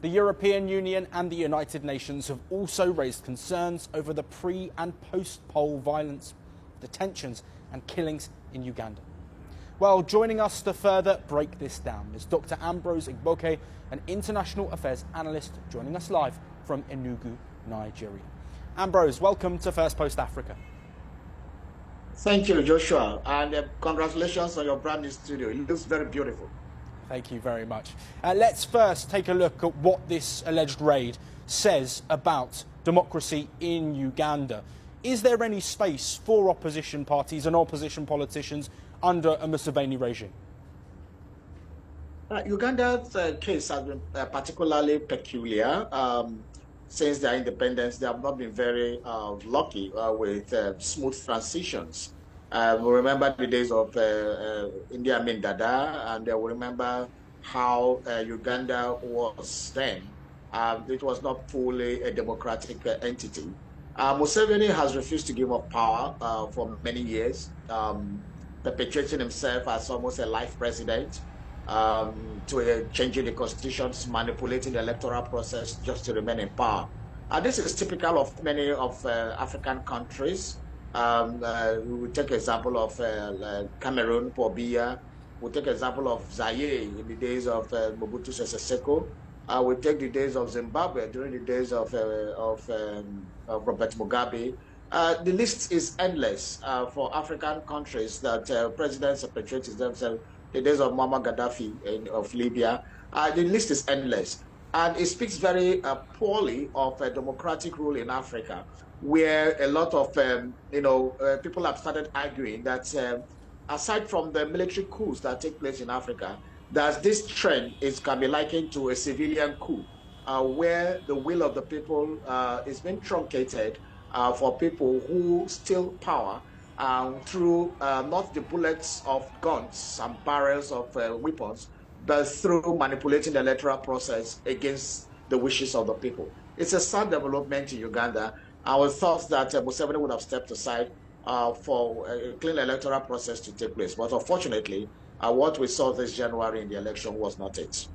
The European Union and the United Nations have also raised concerns over the pre- and post-poll violence, detentions and killings in Uganda. Well, joining us to further break this down is Dr. Ambrose Igboke, an international affairs analyst, joining us live from Enugu, Nigeria. Ambrose, welcome to First Post Africa. Thank you, Joshua, and congratulations on your brand new studio. It looks very beautiful. Thank you very much. Let's first take a look at what this alleged raid says about democracy in Uganda. Is there any space for opposition parties and opposition politicians under a Museveni regime? Uganda's case has been particularly peculiar. Since their independence, they have not been very lucky with smooth transitions. We remember the days of Idi Amin Dada, and we remember how Uganda was then. It was not fully a democratic entity. Museveni has refused to give up power for many years, perpetuating himself as almost a life president, to changing the constitutions, manipulating the electoral process just to remain in power. This is typical of many of African countries. We take example of Cameroon, Paul Biya. We take example of Zaire in the days of Mobutu Sese Seko. We take the days of Zimbabwe during the days of Robert Mugabe. The list is endless for African countries that presidents perpetuate themselves. The days of Muammar Gaddafi of Libya. The list is endless. And it speaks very poorly of a democratic rule in Africa, where a lot of people have started arguing that aside from the military coups that take place in Africa, that this trend can be likened to a civilian coup, where the will of the people is being truncated for people who steal power through not the bullets of guns and barrels of weapons, but through manipulating the electoral process against the wishes of the people. It's a sad development in Uganda. Our thoughts that Museveni would have stepped aside for a clean electoral process to take place. But unfortunately, what we saw this January in the election was not it.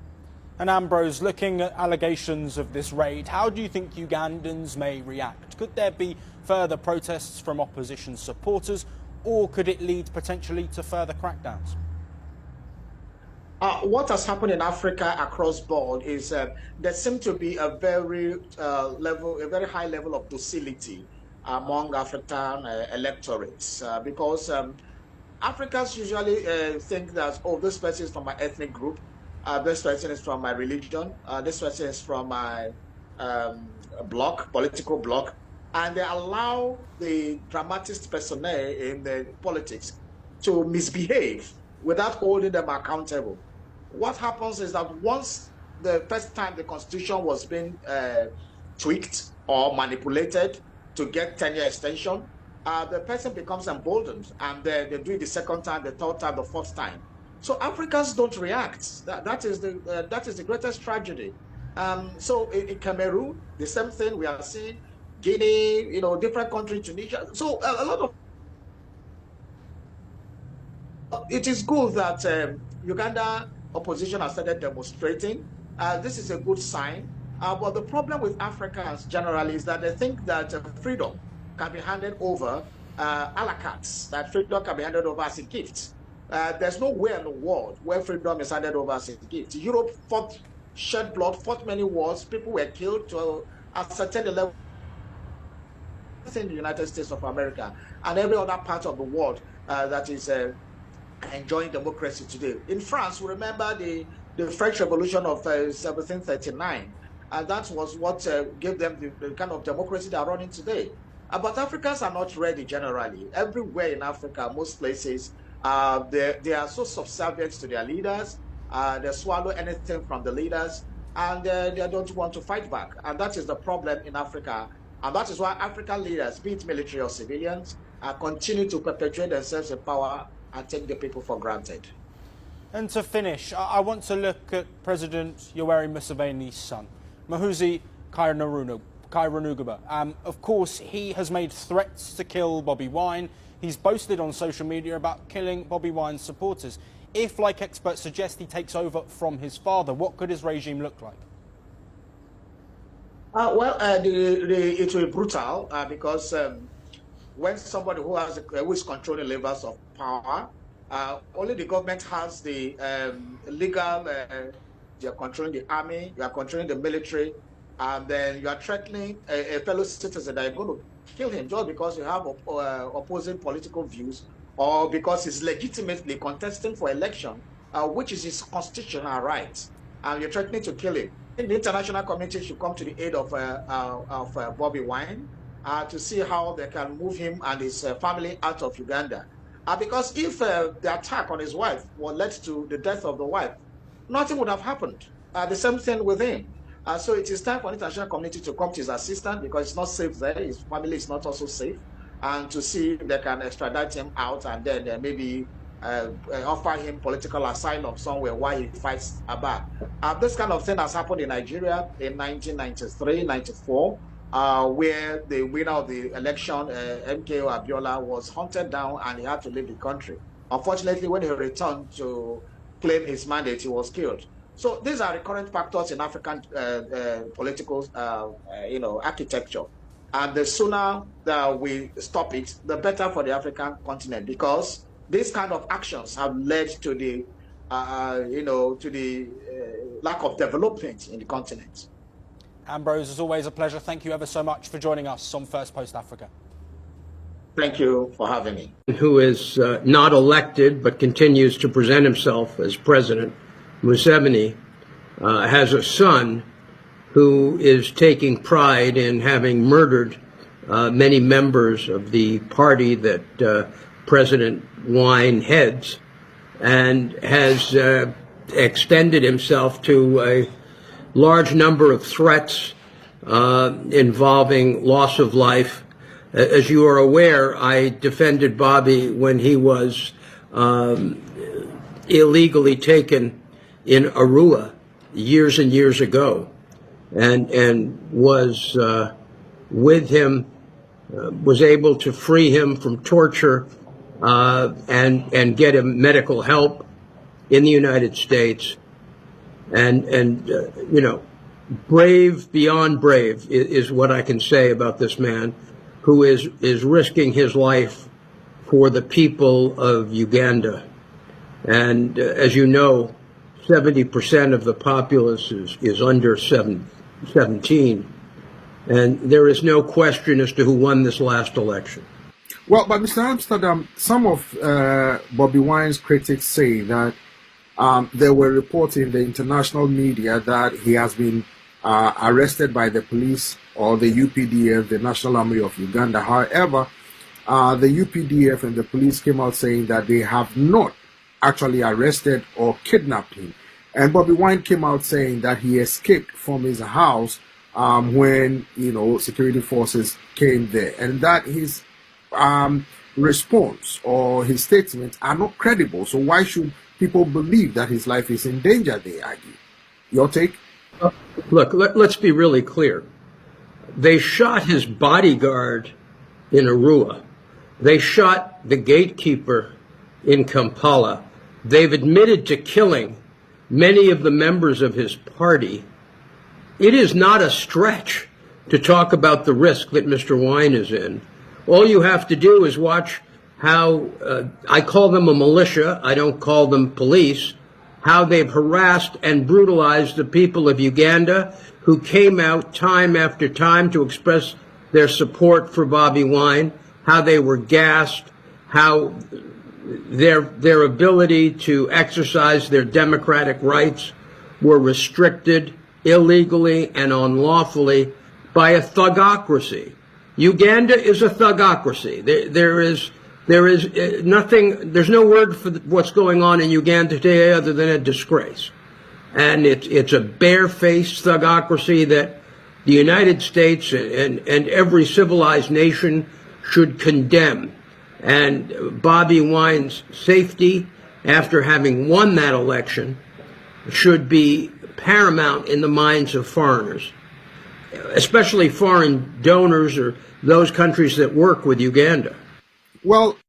And Ambrose, looking at allegations of this raid, how do you think Ugandans may react? Could there be further protests from opposition supporters, or could it lead potentially to further crackdowns? What has happened in Africa across board is there seems to be a very high level of docility among African electorates because Africans usually think that, oh, this person is from my ethnic group, this person is from my religion, this person is from my political bloc, and they allow the dramatist personnel in the politics to misbehave without holding them accountable. What happens is that once the first time the constitution was being tweaked or manipulated to get 10-year extension, the person becomes emboldened, and they do it the second time, the third time, the fourth time. So Africans don't react. That is the greatest tragedy. So in Cameroon, the same thing we are seeing. Guinea, different countries, Tunisia. So a lot of it is good that Uganda opposition has started demonstrating. This is a good sign. But the problem with Africans generally is that they think that freedom can be handed over a la carte, that freedom can be handed over as a gift. There's nowhere in the world where freedom is handed over as a gift. Europe shed blood, fought many wars, people were killed to ascertain the level in the United States of America and every other part of the world that is enjoying democracy today. In France, we remember the French Revolution of 1739, and that was what gave them the kind of democracy they are running today. But Africans are not ready generally. Everywhere in Africa, most places, they are so subservient to their leaders, they swallow anything from the leaders, and they don't want to fight back. And that is the problem in Africa. And that is why African leaders, be it military or civilians, continue to perpetuate themselves in power and take the people for granted. And to finish, I want to look at President Yoweri Museveni's son, Muhoozi Kainerugaba. Of course, he has made threats to kill Bobi Wine. He's boasted on social media about killing Bobi Wine's supporters. If, like experts suggest, he takes over from his father, what could his regime look like? It will be brutal because when somebody who is controlling levels of power, only the government has the legal. You are controlling the army, you are controlling the military, and then you are threatening a fellow citizen that you're going to kill him just because you have opposing political views or because he's legitimately contesting for election, which is his constitutional right, and you're threatening to kill him. I think the international community should come to the aid of Bobby Wine to see how they can move him and his family out of Uganda. Because if the attack on his wife led to the death of the wife, nothing would have happened. The same thing with him. So it is time for the international community to come to his assistance because it's not safe there. His family is not also safe. And to see if they can extradite him out and then maybe offer him political asylum somewhere while he fights back. This kind of thing has happened in Nigeria in 1993, 94. Where the winner of the election, MKO Abiola, was hunted down and he had to leave the country. Unfortunately, when he returned to claim his mandate, he was killed. So these are recurrent factors in African political, architecture. And the sooner that we stop it, the better for the African continent, because these kind of actions have led to the, lack of development in the continent. Ambrose, as always, a pleasure. Thank you ever so much for joining us on First Post Africa. Thank you for having me. Who is not elected but continues to present himself as president, Museveni, has a son who is taking pride in having murdered many members of the party that President Wine heads, and has extended himself to a large number of threats involving loss of life. As you are aware, I defended Bobby when he was illegally taken in Arua years and years ago, and was with him, was able to free him from torture and get him medical help in the United States. And brave beyond brave is what I can say about this man, who is risking his life for the people of Uganda. And as you know, 70% of the populace is under 17. And there is no question as to who won this last election. Well, but Mr. Amsterdam, some of Bobby Wine's critics say that there were reports in the international media that he has been arrested by the police or the UPDF, the National Army of Uganda. However, the UPDF and the police came out saying that they have not actually arrested or kidnapped him. And Bobby Wine came out saying that he escaped from his house when, security forces came there, and that his response or his statements are not credible. So why should people believe that his life is in danger, they argue? Your take? Look, let's be really clear. They shot his bodyguard in Arua. They shot the gatekeeper in Kampala. They've admitted to killing many of the members of his party. It is not a stretch to talk about the risk that Mr. Wine is in. All you have to do is watch how, I call them a militia, I don't call them police, how they've harassed and brutalized the people of Uganda who came out time after time to express their support for Bobby Wine, how they were gassed, how their ability to exercise their democratic rights were restricted illegally and unlawfully by a thugocracy. Uganda is a thugocracy. There is nothing, there's no word for what's going on in Uganda today other than a disgrace. And it's a barefaced thugocracy that the United States and every civilized nation should condemn. And Bobby Wine's safety, after having won that election, should be paramount in the minds of foreigners, especially foreign donors or those countries that work with Uganda. Well,